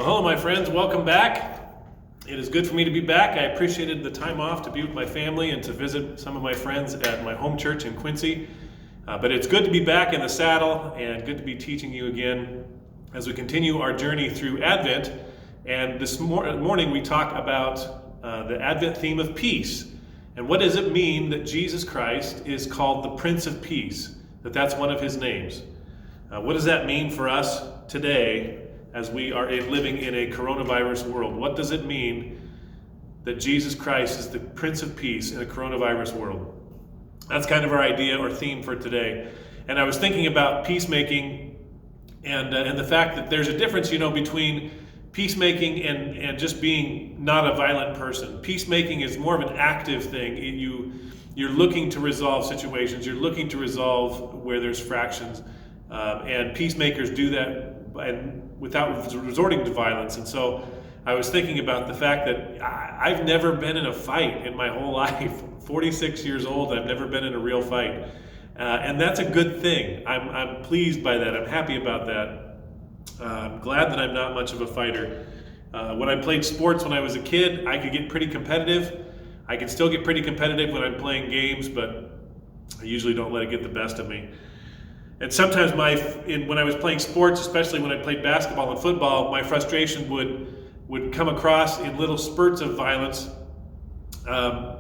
Well, hello, my friends. Welcome back. It is good for me to be back. I appreciated the time off to be with my family and to visit some of my friends at my home church in Quincy. But it's good to be back in the saddle and good to be teaching you again as we continue our journey through Advent. And this morning we talk about the Advent theme of peace. And what does it mean that Jesus Christ is called the Prince of Peace? That's one of his names. What does that mean for us today as we are living in a coronavirus world? What does it mean that Jesus Christ is the Prince of Peace in a coronavirus world? That's kind of our idea or theme for today. And I was thinking about peacemaking and the fact that there's a difference, between peacemaking and just being not a violent person. Peacemaking is more of an active thing. You're looking to resolve situations. You're looking to resolve where there's fractions. And peacemakers do that without resorting to violence. And so I was thinking about the fact that I've never been in a fight in my whole life. 46 years old, I've never been in a real fight. And that's a good thing. I'm pleased by that. I'm happy about that. I'm glad that I'm not much of a fighter. When I played sports when I was a kid, I could get pretty competitive. I can still get pretty competitive when I'm playing games, but I usually don't let it get the best of me. And sometimes when I was playing sports, especially when I played basketball and football, my frustration would come across in little spurts of violence. That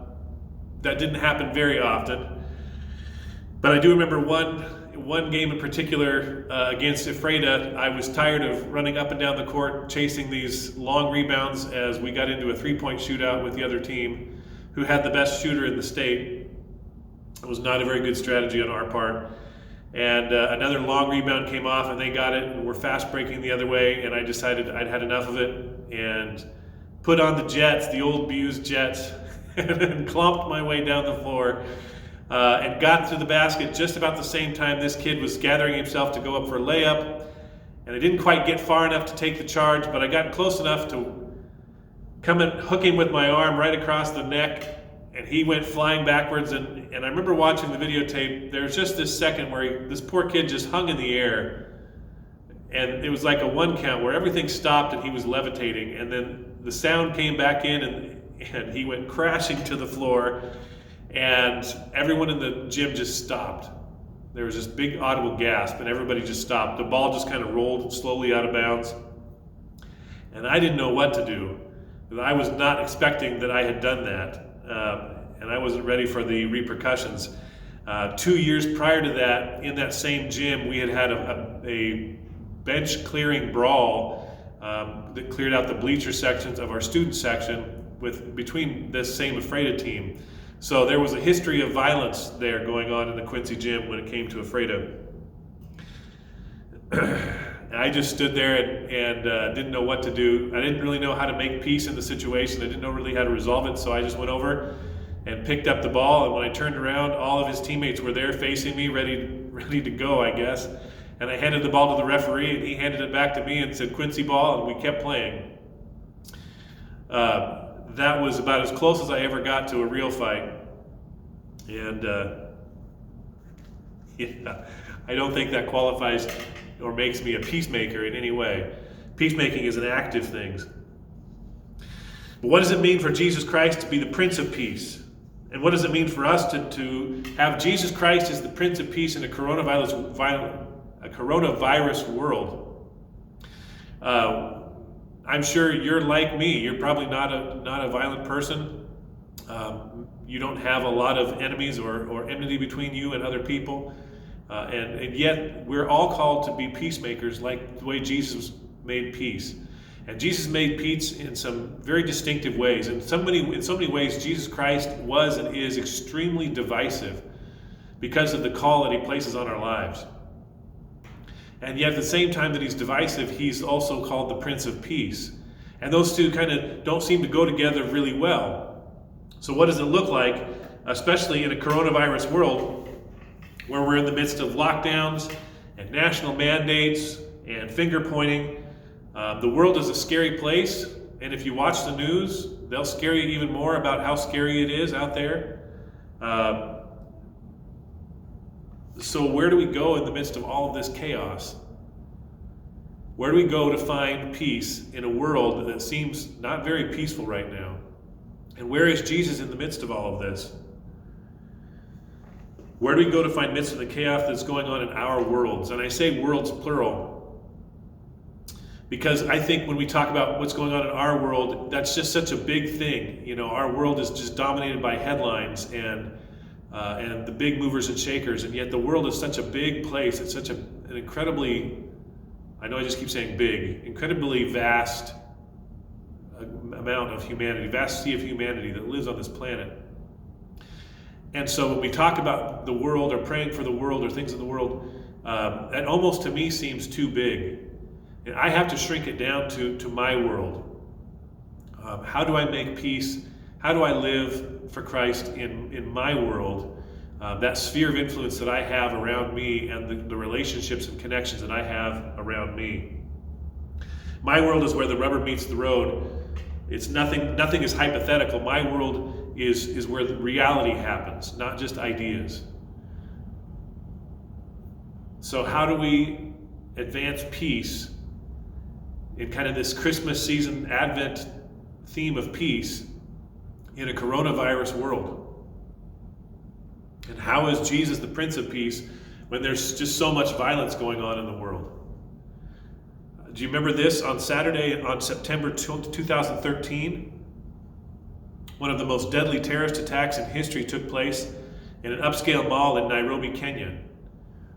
didn't happen very often. But I do remember one game in particular against Ephrata. I was tired of running up and down the court, chasing these long rebounds as we got into a three-point shootout with the other team, who had the best shooter in the state. It was not a very good strategy on our part. And another long rebound came off and they got it and were fast breaking the other way, and I decided I'd had enough of it and put on the Jets, the old Buse Jets, and clomped my way down the floor and got to the basket just about the same time this kid was gathering himself to go up for a layup. And I didn't quite get far enough to take the charge, but I got close enough to come and hook him with my arm right across the neck. And he went flying backwards, and I remember watching the videotape. There was just this second where this poor kid just hung in the air, and it was like a one count where everything stopped and he was levitating, and then the sound came back in and he went crashing to the floor, and everyone in the gym just stopped. There was this big audible gasp, and everybody just stopped. The ball just kind of rolled slowly out of bounds, and I didn't know what to do. I was not expecting that I had done that. And I wasn't ready for the repercussions. 2 years prior to that, in that same gym, we had a bench clearing brawl that cleared out the bleacher sections of our student section between this same Ephrata team. So there was a history of violence there going on in the Quincy gym when it came to Ephrata. I just stood there and didn't know what to do. I didn't really know how to make peace in the situation. I didn't know really how to resolve it, so I just went over and picked up the ball, and when I turned around, all of his teammates were there facing me, ready to go, I guess. And I handed the ball to the referee, and he handed it back to me and said, "Quincy ball," and we kept playing. That was about as close as I ever got to a real fight. And yeah, I don't think that qualifies or makes me a peacemaker in any way. Peacemaking is an active thing. But what does it mean for Jesus Christ to be the Prince of Peace? And what does it mean for us to have Jesus Christ as the Prince of Peace in a coronavirus world? I'm sure you're like me. You're probably not a violent person. You don't have a lot of enemies or enmity between you and other people. And yet we're all called to be peacemakers like the way Jesus made peace. And Jesus made peace in some very distinctive ways. In so many ways, Jesus Christ was and is extremely divisive because of the call that he places on our lives. And yet at the same time that he's divisive, he's also called the Prince of Peace. And those two kind of don't seem to go together really well. So what does it look like, especially in a coronavirus world, where we're in the midst of lockdowns and national mandates and finger pointing? The world is a scary place, and if you watch the news, they'll scare you even more about how scary it is out there. So where do we go in the midst of all of this chaos? Where do we go to find peace in a world that seems not very peaceful right now? And where is Jesus in the midst of all of this? Where do we go to find midst of the chaos that's going on in our worlds? And I say worlds plural, because I think when we talk about what's going on in our world, that's just such a big thing. You know, our world is just dominated by headlines and the big movers and shakers, and yet the world is such a big place. It's such an incredibly, I know I just keep saying big, incredibly vast amount of humanity, vast sea of humanity that lives on this planet. And so when we talk about the world or praying for the world or things in the world, that almost to me seems too big. And I have to shrink it down to my world. How do I make peace? How do I live for Christ in my world? That sphere of influence that I have around me and the relationships and connections that I have around me. My world is where the rubber meets the road. It's nothing is hypothetical. My world is where the reality happens, not just ideas. So how do we advance peace in kind of this Christmas season Advent theme of peace in a coronavirus world? And how is Jesus the Prince of Peace when there's just so much violence going on in the world? Do you remember this? On Saturday, on September 2013, one of the most deadly terrorist attacks in history took place in an upscale mall in Nairobi, Kenya.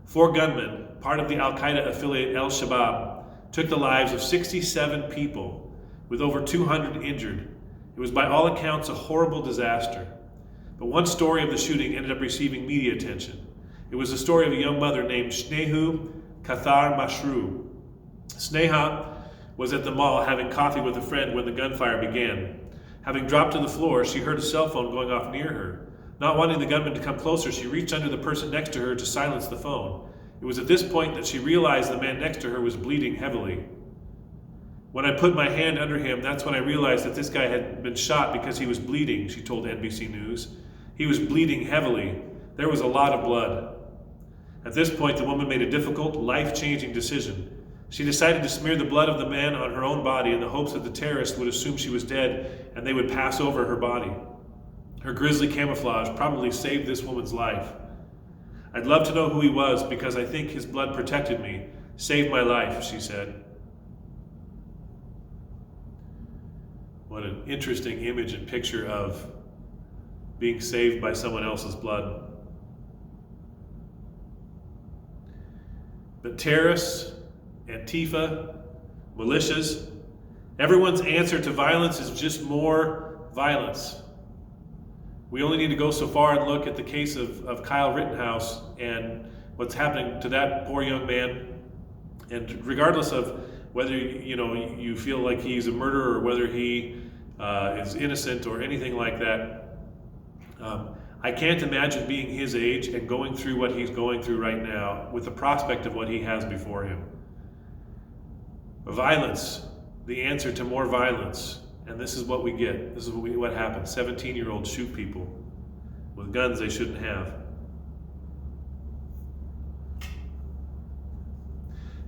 4 gunmen, part of the Al-Qaeda affiliate Al-Shabaab, took the lives of 67 people, with over 200 injured. It was by all accounts a horrible disaster. But one story of the shooting ended up receiving media attention. It was the story of a young mother named Snehu Kathar Mashru. Sneha was at the mall having coffee with a friend when the gunfire began. Having dropped to the floor, she heard a cell phone going off near her. Not wanting the gunman to come closer, she reached under the person next to her to silence the phone. It was at this point that she realized the man next to her was bleeding heavily. When I put my hand under him, that's when I realized that this guy had been shot because he was bleeding, she told NBC News. He was bleeding heavily. There was a lot of blood. At this point, the woman made a difficult, life-changing decision. She decided to smear the blood of the man on her own body in the hopes that the terrorists would assume she was dead and they would pass over her body. Her grisly camouflage probably saved this woman's life. I'd love to know who he was because I think his blood protected me, saved my life, she said. What an interesting image and picture of being saved by someone else's blood. But terrorists, Antifa, militias, everyone's answer to violence is just more violence. We only need to go so far and look at the case of Kyle Rittenhouse and what's happening to that poor young man. And regardless of whether you feel like he's a murderer or whether he is innocent or anything like that, I can't imagine being his age and going through what he's going through right now with the prospect of what he has before him. Violence, the answer to more violence. And this is what we get. This is what happens. 17-year-olds shoot people with guns they shouldn't have.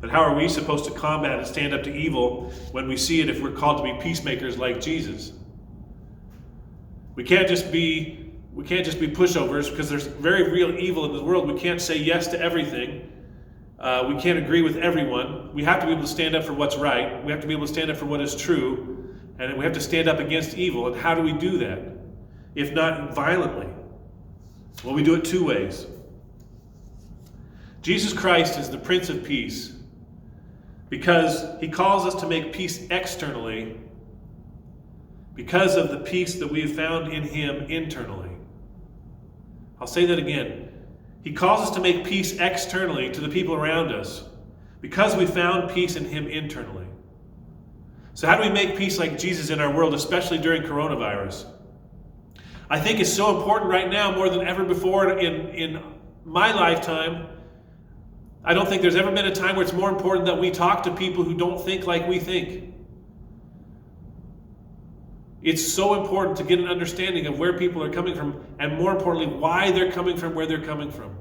But how are we supposed to combat and stand up to evil when we see it if we're called to be peacemakers like Jesus? We can't just be pushovers because there's very real evil in the world. We can't say yes to everything. We can't agree with everyone. We have to be able to stand up for what's right. We have to be able to stand up for what is true. And we have to stand up against evil. And how do we do that? If not violently? Well, we do it 2 ways. Jesus Christ is the Prince of Peace because he calls us to make peace externally because of the peace that we have found in him internally. I'll say that again. He calls us to make peace externally to the people around us because we found peace in him internally. So how do we make peace like Jesus in our world, especially during coronavirus? I think it's so important right now more than ever before in my lifetime. I don't think there's ever been a time where it's more important that we talk to people who don't think like we think. It's so important to get an understanding of where people are coming from, and more importantly, why they're coming from where they're coming from.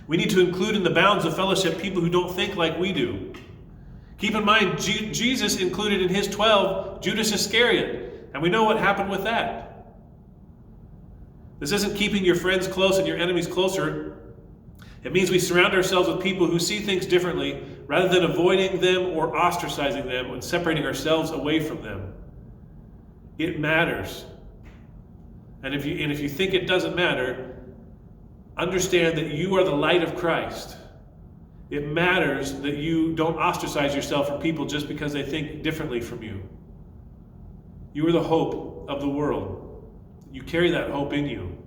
We need to include in the bounds of fellowship people who don't think like we do. Keep in mind, Jesus included in his 12 Judas Iscariot, and we know what happened with that. This isn't keeping your friends close and your enemies closer. It means we surround ourselves with people who see things differently rather than avoiding them or ostracizing them and separating ourselves away from them. It matters. And if you think it doesn't matter, understand that you are the light of Christ. It matters that you don't ostracize yourself from people just because they think differently from you. You are the hope of the world. You carry that hope in you.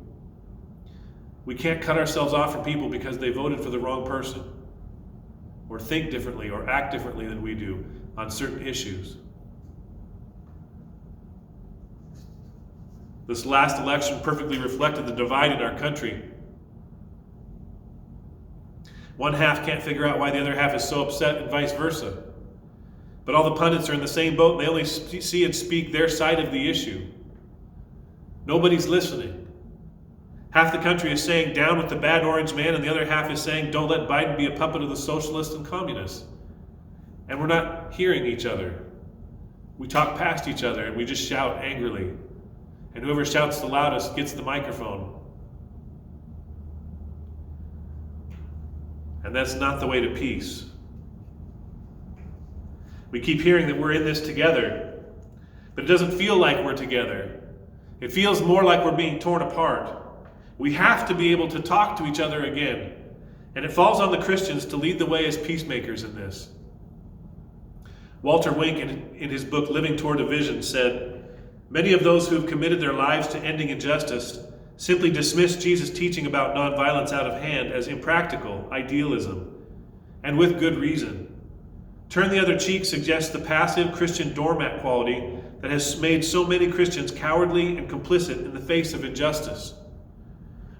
We can't cut ourselves off from people because they voted for the wrong person, or think differently, or act differently than we do on certain issues. This last election perfectly reflected the divide in our country. One half can't figure out why the other half is so upset, and vice versa. But all the pundits are in the same boat, and they only see and speak their side of the issue. Nobody's listening. Half the country is saying, down with the bad orange man, and the other half is saying, don't let Biden be a puppet of the socialists and communists. And we're not hearing each other. We talk past each other, and we just shout angrily. And whoever shouts the loudest gets the microphone. And that's not the way to peace. We keep hearing that we're in this together, but it doesn't feel like we're together. It feels more like we're being torn apart. We have to be able to talk to each other again, and it falls on the Christians to lead the way as peacemakers in this. Walter Wink, in his book Living Toward a Vision, said, "Many of those who have committed their lives to ending injustice simply dismiss Jesus' teaching about nonviolence out of hand as impractical idealism, and with good reason. Turn the other cheek suggests the passive Christian doormat quality that has made so many Christians cowardly and complicit in the face of injustice.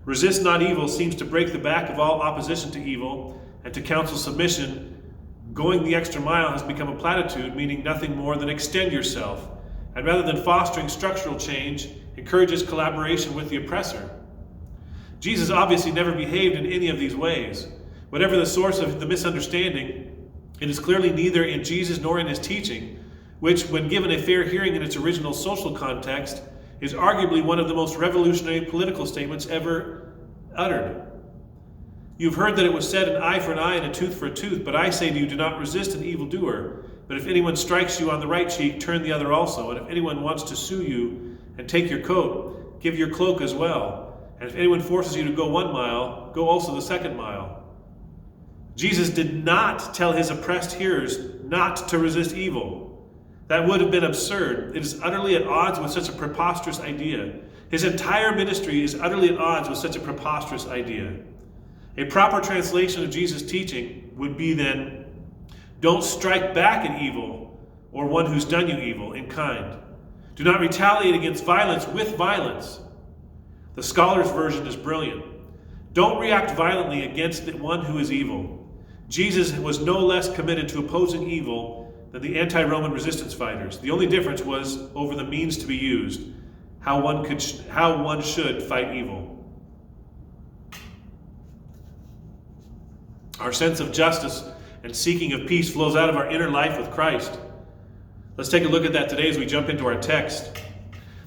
Resist not evil seems to break the back of all opposition to evil, and to counsel submission, going the extra mile has become a platitude meaning nothing more than extend yourself, and rather than fostering structural change, encourages collaboration with the oppressor. Jesus obviously never behaved in any of these ways. Whatever the source of the misunderstanding, it is clearly neither in Jesus nor in his teaching, which, when given a fair hearing in its original social context, is arguably one of the most revolutionary political statements ever uttered. You've heard that it was said, an eye for an eye and a tooth for a tooth, but I say to you, do not resist an evildoer. But if anyone strikes you on the right cheek, turn the other also. And if anyone wants to sue you and take your coat, give your cloak as well. And if anyone forces you to go 1 mile, go also the 2nd mile." Jesus did not tell his oppressed hearers not to resist evil. That would have been absurd. It is utterly at odds with such a preposterous idea. His entire ministry is utterly at odds with such a preposterous idea. A proper translation of Jesus' teaching would be then, don't strike back at evil or one who's done you evil in kind. Do not retaliate against violence with violence. The Scholar's version is brilliant. Don't react violently against the one who is evil. Jesus was no less committed to opposing evil than the anti-Roman resistance fighters. The only difference was over the means to be used, how one should fight evil. Our sense of justice and seeking of peace flows out of our inner life with Christ. Let's take a look at that today as we jump into our text.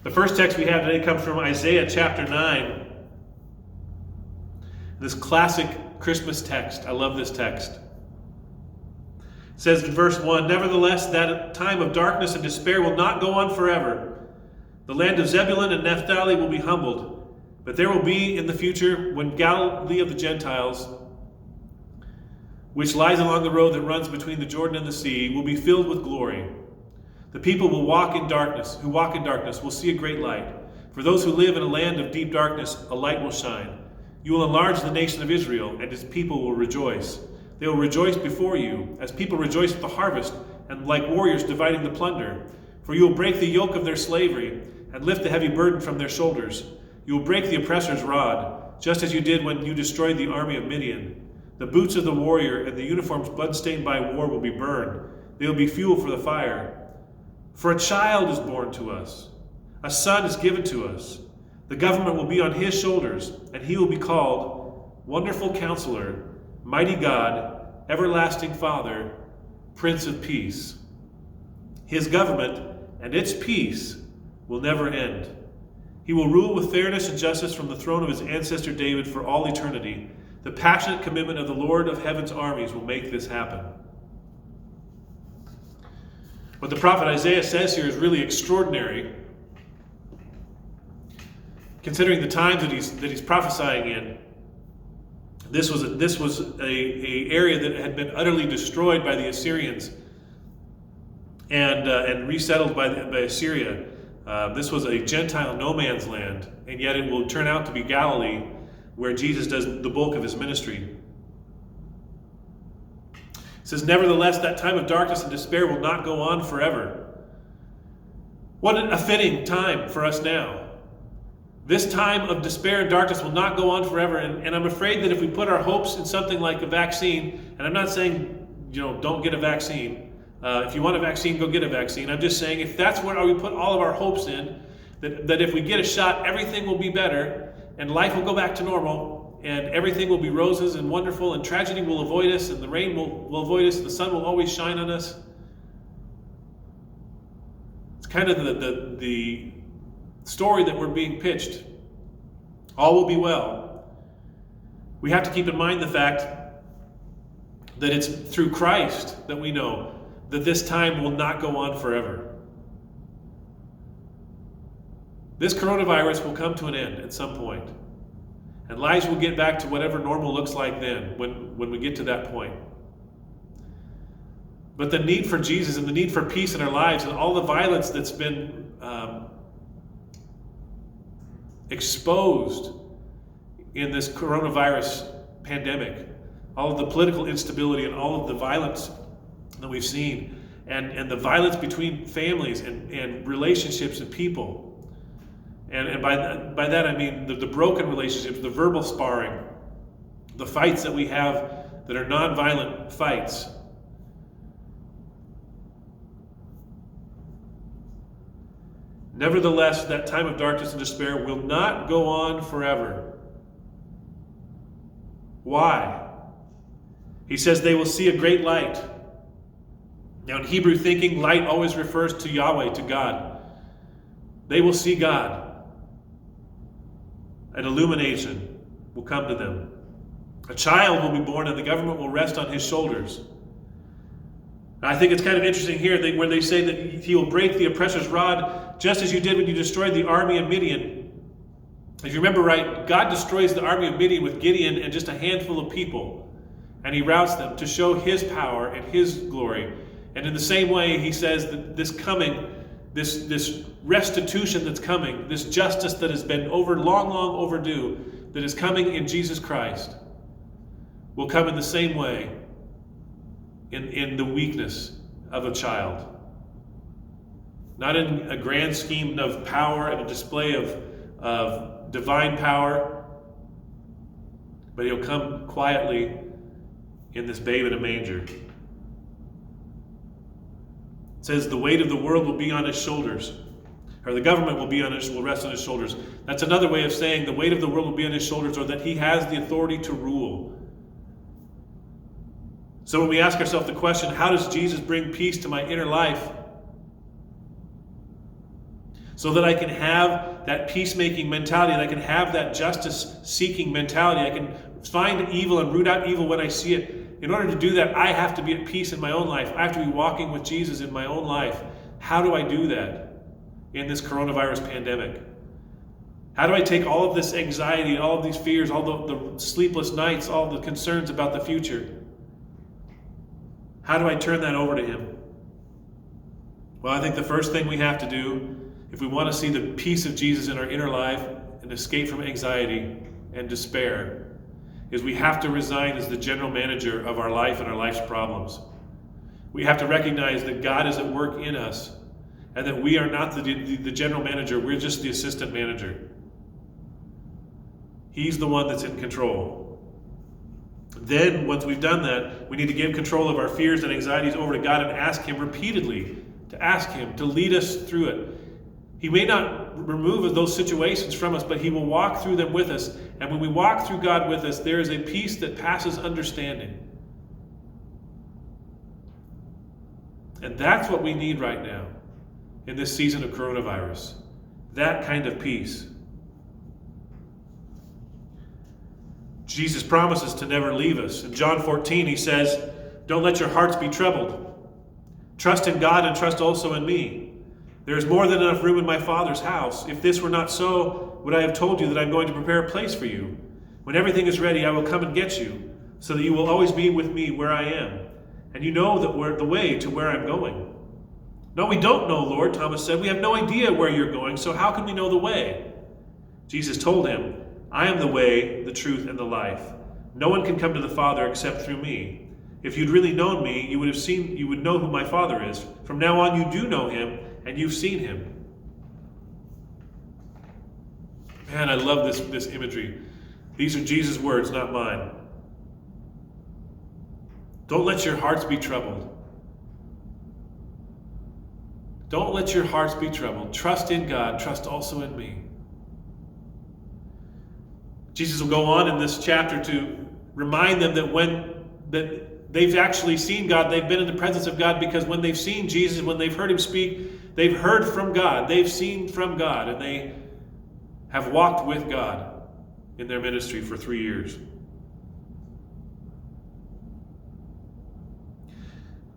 The first text we have today comes from Isaiah chapter 9. This classic Christmas text. I love this text. It says in verse 1, "Nevertheless, that time of darkness and despair will not go on forever. The land of Zebulun and Naphtali will be humbled, but there will be in the future when Galilee of the Gentiles, which lies along the road that runs between the Jordan and the sea, will be filled with glory. The people who walk in darkness will see a great light. For those who live in a land of deep darkness, a light will shine. You will enlarge the nation of Israel, and its people will rejoice. They will rejoice before you, as people rejoice at the harvest, and like warriors dividing the plunder. For you will break the yoke of their slavery, and lift the heavy burden from their shoulders. You will break the oppressor's rod, just as you did when you destroyed the army of Midian. The boots of the warrior and the uniforms blood-stained by war will be burned. They will be fuel for the fire. For a child is born to us. A son is given to us. The government will be on his shoulders, and he will be called Wonderful Counselor, Mighty God, Everlasting Father, Prince of Peace. His government and its peace will never end. He will rule with fairness and justice from the throne of his ancestor David for all eternity. The passionate commitment of the Lord of heaven's armies will make this happen. What the prophet Isaiah says here is really extraordinary, considering the times that he's prophesying in. This was a area that had been utterly destroyed by the Assyrians and resettled by Assyria. This was a Gentile no man's land, and yet it will turn out to be Galilee, where Jesus does the bulk of his ministry. It says, nevertheless, that time of darkness and despair will not go on forever. What a fitting time for us now. This time of despair and darkness will not go on forever, and I'm afraid that if we put our hopes in something like a vaccine, and I'm not saying, don't get a vaccine. If you want a vaccine, go get a vaccine. I'm just saying if that's where we put all of our hopes in, that if we get a shot, everything will be better, and life will go back to normal, and everything will be roses and wonderful, and tragedy will avoid us, and the rain will avoid us, the sun will always shine on us. It's kind of the story that we're being pitched. All will be well. We have to keep in mind the fact that it's through Christ that we know that this time will not go on forever. This coronavirus will come to an end at some point, and lives will get back to whatever normal looks like then, when we get to that point. But the need for Jesus and the need for peace in our lives and all the violence that's been exposed in this coronavirus pandemic, all of the political instability and all of the violence that we've seen, and the violence between families and relationships and people. And by that I mean the broken relationships, the verbal sparring, the fights that we have that are nonviolent fights. Nevertheless, that time of darkness and despair will not go on forever. Why? He says they will see a great light. Now, in Hebrew thinking, light always refers to Yahweh, to God. They will see God. An illumination will come to them. A child will be born, and the government will rest on his shoulders. And I think it's kind of interesting here where they say that he will break the oppressor's rod, just as you did when you destroyed the army of Midian. If you remember right, God destroys the army of Midian with Gideon and just a handful of people, and he routs them to show his power and his glory. And in the same way, he says that this restitution that's coming, this justice that has been long overdue, that is coming in Jesus Christ, will come in the same way in the weakness of a child. Not in a grand scheme of power and a display of divine power, but he'll come quietly in this babe in a manger. It says the weight of the world will be on his shoulders, or the government will rest on his shoulders. That's another way of saying the weight of the world will be on his shoulders, or that he has the authority to rule. So when we ask ourselves the question, how does Jesus bring peace to my inner life? So that I can have that peacemaking mentality, and I can have that justice-seeking mentality. I can find evil and root out evil when I see it. In order to do that, I have to be at peace in my own life. I have to be walking with Jesus in my own life. How do I do that in this coronavirus pandemic? How do I take all of this anxiety, all of these fears, all the sleepless nights, all the concerns about the future? How do I turn that over to him? Well, I think the first thing we have to do, if we want to see the peace of Jesus in our inner life and escape from anxiety and despair, is we have to resign as the general manager of our life and our life's problems. We have to recognize that God is at work in us, and that we are not the general manager, we're just the assistant manager. He's the one that's in control. Then, once we've done that, we need to give control of our fears and anxieties over to God and ask him repeatedly, to ask him to lead us through it. He may not remove those situations from us, but he will walk through them with us. And when we walk through God with us, there is a peace that passes understanding. And that's what we need right now in this season of coronavirus. That kind of peace. Jesus promises to never leave us. In John 14, he says, "Don't let your hearts be troubled. Trust in God and trust also in me. There is more than enough room in my Father's house. If this were not so, would I have told you that I'm going to prepare a place for you? When everything is ready, I will come and get you, so that you will always be with me where I am. And you know that we're the way to where I'm going." "No, we don't know, Lord," Thomas said. "We have no idea where you're going, so how can we know the way?" Jesus told him, "I am the way, the truth, and the life. No one can come to the Father except through me. If you'd really known me, you would know who my Father is. From now on, you do know him, and you've seen him." Man, I love this imagery. These are Jesus' words, not mine. Don't let your hearts be troubled. Don't let your hearts be troubled. Trust in God. Trust also in me. Jesus will go on in this chapter to remind them that they've actually seen God. They've been in the presence of God because when they've seen Jesus, when they've heard him speak, they've heard from God. They've seen from God, and they have walked with God in their ministry for 3 years.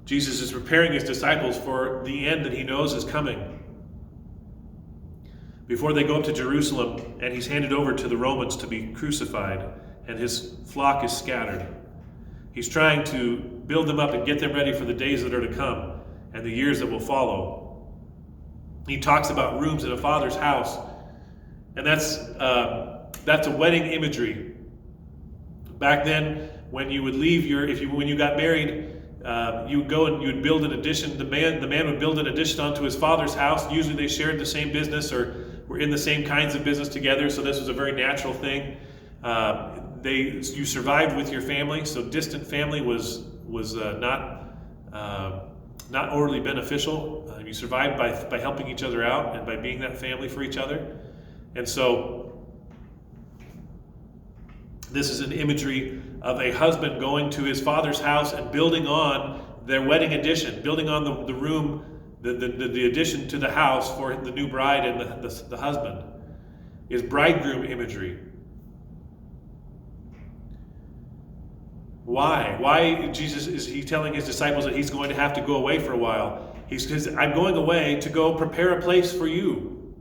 Jesus is preparing his disciples for the end that he knows is coming. Before they go up to Jerusalem, and he's handed over to the Romans to be crucified, and his flock is scattered. He's trying to build them up and get them ready for the days that are to come and the years that will follow. He talks about rooms in a father's house, and that's a wedding imagery. Back then, when you would leave when you got married, you would go and you would build an addition. The man would build an addition onto his father's house. Usually they shared the same business or were in the same kinds of business together, so this was a very natural thing. You survived with your family, so distant family was not overly beneficial. You survived by helping each other out and by being that family for each other. And so this is an imagery of a husband going to his father's house and building on their wedding addition, building on the room, the addition to the house for the new bride and the husband. Is bridegroom imagery. Why Jesus is he telling his disciples that he's going to have to go away for a while? He says, "I'm going away to go prepare a place for you,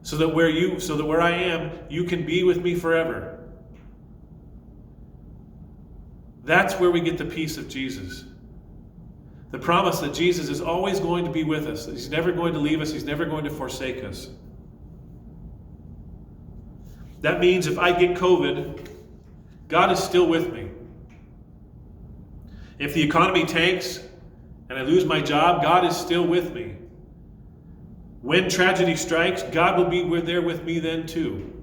so that where I am, you can be with me forever." That's where we get the peace of Jesus. The promise that Jesus is always going to be with us, that he's never going to leave us, he's never going to forsake us. That means if I get COVID, God is still with me. If the economy tanks and I lose my job, God is still with me. When tragedy strikes, God will be there with me then too.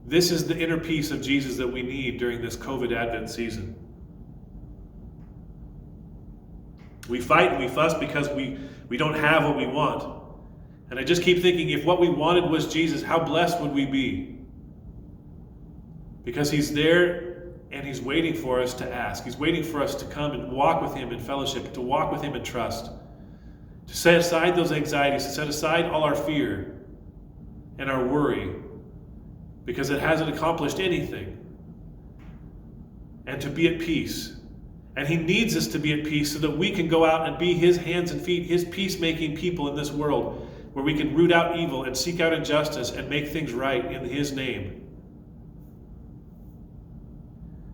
This is the inner peace of Jesus that we need during this COVID Advent season. We fight and we fuss because we don't have what we want. And I just keep thinking, if what we wanted was Jesus, how blessed would we be? Because he's there and he's waiting for us to ask. He's waiting for us to come and walk with him in fellowship, to walk with him in trust, to set aside those anxieties, to set aside all our fear and our worry, because it hasn't accomplished anything, and to be at peace. And he needs us to be at peace so that we can go out and be his hands and feet, his peacemaking people in this world, where we can root out evil and seek out injustice and make things right in his name.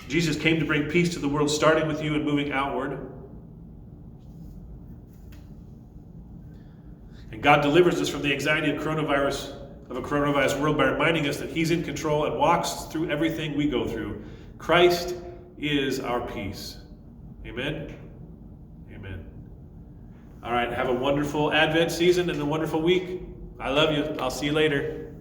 Jesus came to bring peace to the world, starting with you and moving outward. And God delivers us from the anxiety of a coronavirus world by reminding us that he's in control and walks through everything we go through. Christ is our peace. Amen? Amen. All right, have a wonderful Advent season and a wonderful week. I love you. I'll see you later.